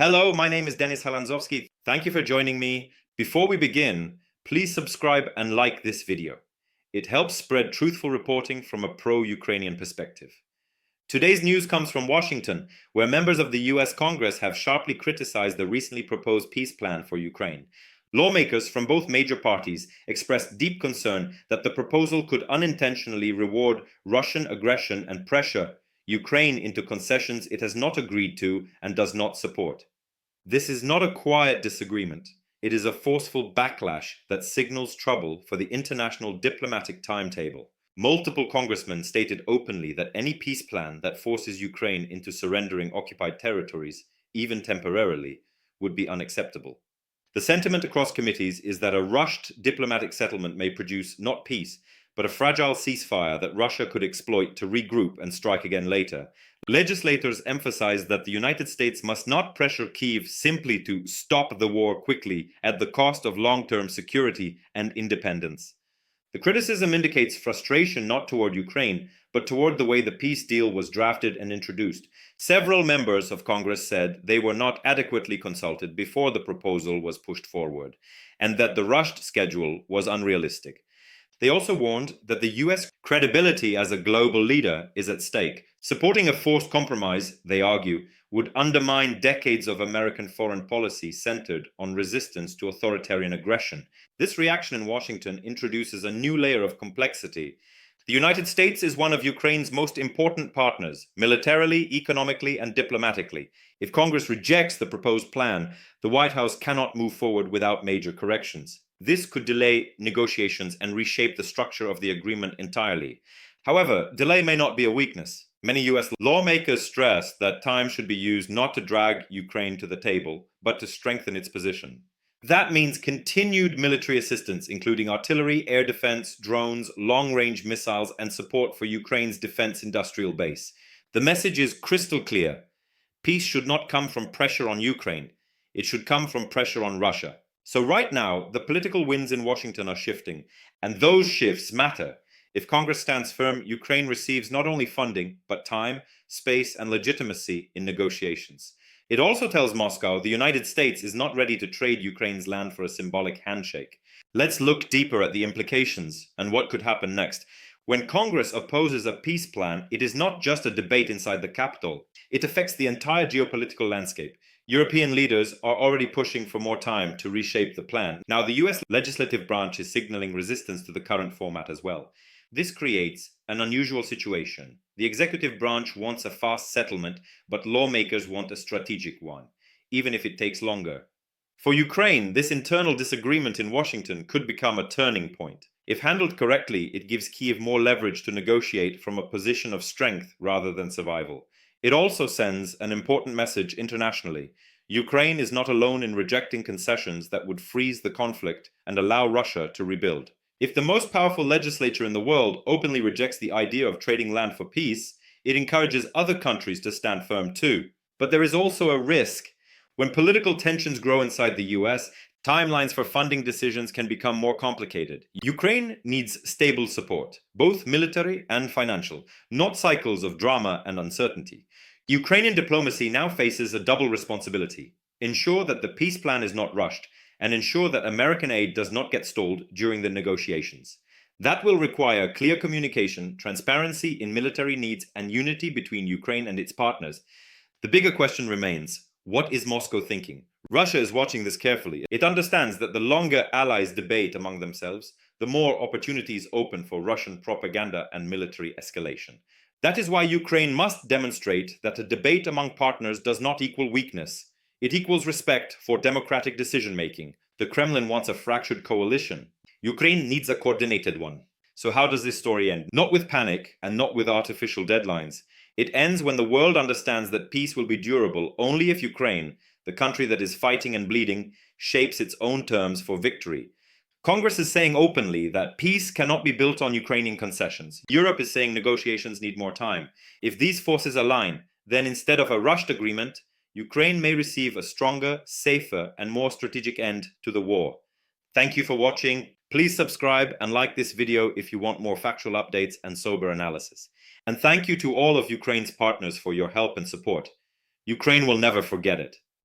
Hello, my name is Dennis Halandzovskyi. Thank you for joining me. Before we begin, please subscribe and like this video. It helps spread truthful reporting from a pro-Ukrainian perspective. Today's news comes from Washington, where members of the US Congress have sharply criticized the recently proposed peace plan for Ukraine. Lawmakers from both major parties expressed deep concern that the proposal could unintentionally reward Russian aggression and pressure Ukraine into concessions it has not agreed to and does not support. This is not a quiet disagreement. It is a forceful backlash that signals trouble for the international diplomatic timetable. Multiple congressmen stated openly that any peace plan that forces Ukraine into surrendering occupied territories, even temporarily, would be unacceptable. The sentiment across committees is that a rushed diplomatic settlement may produce not peace, but a fragile ceasefire that Russia could exploit to regroup and strike again later. Legislators emphasize that the United States must not pressure Kyiv simply to stop the war quickly at the cost of long-term security and independence. The criticism indicates frustration not toward Ukraine, but toward the way the peace deal was drafted and introduced. Several members of Congress said they were not adequately consulted before the proposal was pushed forward, and that the rushed schedule was unrealistic. They also warned that the US credibility as a global leader is at stake. Supporting a forced compromise, they argue, would undermine decades of American foreign policy centered on resistance to authoritarian aggression. This reaction in Washington introduces a new layer of complexity. The United States is one of Ukraine's most important partners, militarily, economically, and diplomatically. If Congress rejects the proposed plan, the White House cannot move forward without major corrections. This could delay negotiations and reshape the structure of the agreement entirely. However, delay may not be a weakness. Many US lawmakers stress that time should be used not to drag Ukraine to the table, but to strengthen its position. That means continued military assistance, including artillery, air defense, drones, long-range missiles, and support for Ukraine's defense industrial base. The message is crystal clear. Peace should not come from pressure on Ukraine. It should come from pressure on Russia. So right now, the political winds in Washington are shifting, and those shifts matter. If Congress stands firm, Ukraine receives not only funding, but time, space, and legitimacy in negotiations. It also tells Moscow the United States is not ready to trade Ukraine's land for a symbolic handshake. Let's look deeper at the implications and what could happen next. When Congress opposes a peace plan, it is not just a debate inside the Capitol. It affects the entire geopolitical landscape. European leaders are already pushing for more time to reshape the plan. Now, the US legislative branch is signaling resistance to the current format as well. This creates an unusual situation. The executive branch wants a fast settlement, but lawmakers want a strategic one, even if it takes longer. For Ukraine, this internal disagreement in Washington could become a turning point. If handled correctly, it gives Kyiv more leverage to negotiate from a position of strength rather than survival. It also sends an important message internationally. Ukraine is not alone in rejecting concessions that would freeze the conflict and allow Russia to rebuild. If the most powerful legislature in the world openly rejects the idea of trading land for peace, it encourages other countries to stand firm too. But there is also a risk. When political tensions grow inside the US, timelines for funding decisions can become more complicated. Ukraine needs stable support, both military and financial, not cycles of drama and uncertainty. Ukrainian diplomacy now faces a double responsibility: ensure that the peace plan is not rushed, and ensure that American aid does not get stalled during the negotiations. That will require clear communication, transparency in military needs, and unity between Ukraine and its partners. The bigger question remains: what is Moscow thinking? Russia is watching this carefully. It understands that the longer allies debate among themselves, the more opportunities open for Russian propaganda and military escalation. That is why Ukraine must demonstrate that a debate among partners does not equal weakness. It equals respect for democratic decision-making. The Kremlin wants a fractured coalition. Ukraine needs a coordinated one. So how does this story end? Not with panic and not with artificial deadlines. It ends when the world understands that peace will be durable only if Ukraine, the country that is fighting and bleeding, shapes its own terms for victory. Congress is saying openly that peace cannot be built on Ukrainian concessions. Europe is saying negotiations need more time. If these forces align, then instead of a rushed agreement, Ukraine may receive a stronger, safer, and more strategic end to the war. Thank you for watching. Please subscribe and like this video if you want more factual updates and sober analysis. And thank you to all of Ukraine's partners for your help and support. Ukraine will never forget it.